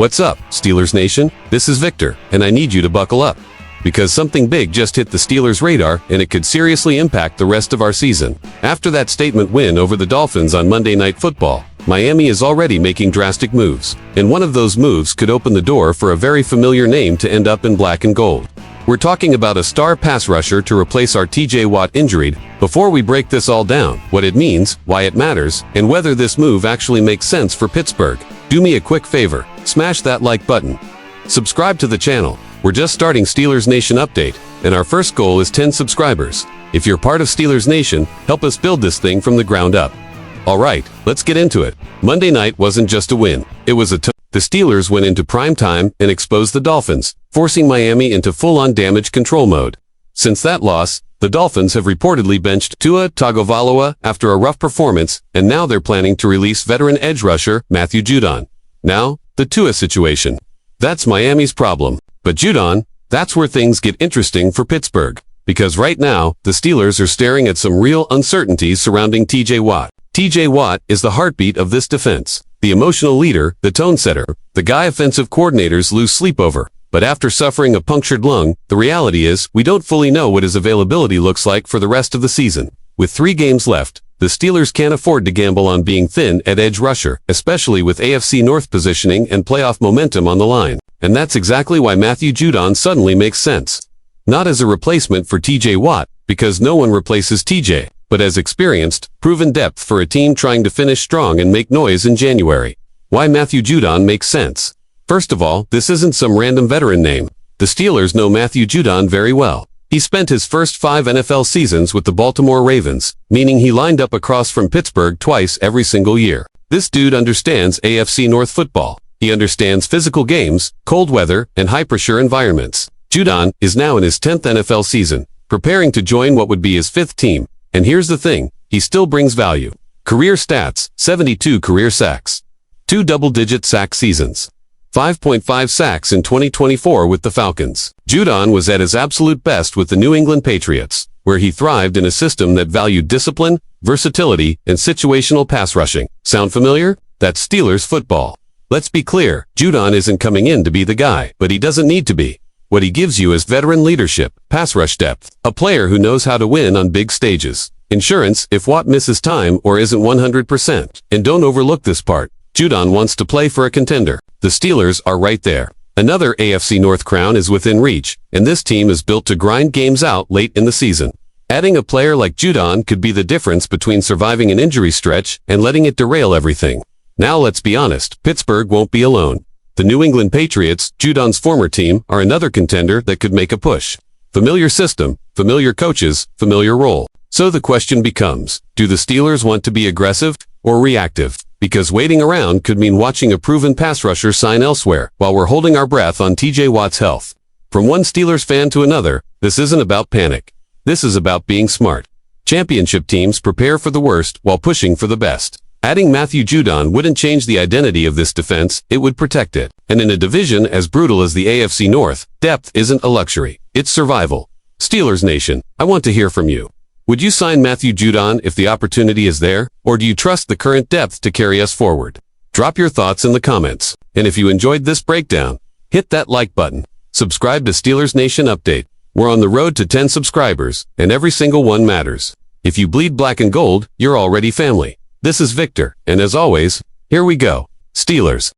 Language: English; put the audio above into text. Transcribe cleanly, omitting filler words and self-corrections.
What's up, Steelers Nation? This is Victor, and I need you to buckle up. Because something big just hit the Steelers' radar, and it could seriously impact the rest of our season. After that statement win over the Dolphins on Monday Night Football, Miami is already making drastic moves. And one of those moves could open the door for a very familiar name to end up in black and gold. We're talking about a star pass rusher to replace our TJ Watt injured. Before we break this all down, what it means, why it matters, and whether this move actually makes sense for Pittsburgh, do me a quick favor, smash that like button. Subscribe to the channel. We're just starting Steelers Nation Update, and our first goal is 10 subscribers. If you're part of Steelers Nation, help us build this thing from the ground up. Alright, let's get into it. Monday night wasn't just a win, it was the Steelers went into prime time and exposed the Dolphins, forcing Miami into full-on damage control mode. Since that loss, the Dolphins have reportedly benched Tua Tagovailoa after a rough performance, and now they're planning to release veteran edge rusher Matthew Judon. Now, the Tua situation. That's Miami's problem. But Judon, that's where things get interesting for Pittsburgh. Because right now, the Steelers are staring at some real uncertainties surrounding TJ Watt. TJ Watt is the heartbeat of this defense. The emotional leader, the tone setter, the guy offensive coordinators lose sleep over. But after suffering a punctured lung, the reality is, we don't fully know what his availability looks like for the rest of the season. With 3 games left, the Steelers can't afford to gamble on being thin at edge rusher, especially with AFC North positioning and playoff momentum on the line. And that's exactly why Matthew Judon suddenly makes sense. Not as a replacement for TJ Watt, because no one replaces TJ, but as experienced, proven depth for a team trying to finish strong and make noise in January. Why Matthew Judon makes sense. First of all, this isn't some random veteran name. The Steelers know Matthew Judon very well. He spent his first 5 NFL seasons with the Baltimore Ravens, meaning he lined up across from Pittsburgh twice every single year. This dude understands AFC North football. He understands physical games, cold weather, and high-pressure environments. Judon is now in his 10th NFL season, preparing to join what would be his 5th team. And here's the thing, he still brings value. Career stats, 72 career sacks. 2 double-digit sack seasons. 5.5 sacks in 2024 with the Falcons. Judon was at his absolute best with the New England Patriots, where he thrived in a system that valued discipline, versatility, and situational pass rushing. Sound familiar? That's Steelers football. Let's be clear, Judon isn't coming in to be the guy, but he doesn't need to be. What he gives you is veteran leadership, pass rush depth, a player who knows how to win on big stages. Insurance if Watt misses time or isn't 100%. And don't overlook this part. Judon wants to play for a contender. The Steelers are right there. Another AFC North crown is within reach, and this team is built to grind games out late in the season. Adding a player like Judon could be the difference between surviving an injury stretch and letting it derail everything. Now let's be honest, Pittsburgh won't be alone. The New England Patriots, Judon's former team, are another contender that could make a push. Familiar system, familiar coaches, familiar role. So the question becomes, do the Steelers want to be aggressive or reactive? Because waiting around could mean watching a proven pass rusher sign elsewhere, while we're holding our breath on TJ Watt's health. From one Steelers fan to another, this isn't about panic. This is about being smart. Championship teams prepare for the worst while pushing for the best. Adding Matthew Judon wouldn't change the identity of this defense, it would protect it. And in a division as brutal as the AFC North, depth isn't a luxury, it's survival. Steelers Nation, I want to hear from you. Would you sign Matthew Judon if the opportunity is there, or do you trust the current depth to carry us forward? Drop your thoughts in the comments. And if you enjoyed this breakdown, hit that like button. Subscribe to Steelers Nation Update. We're on the road to 10 subscribers, and every single one matters. If you bleed black and gold, you're already family. This is Victor, and as always, here we go. Steelers.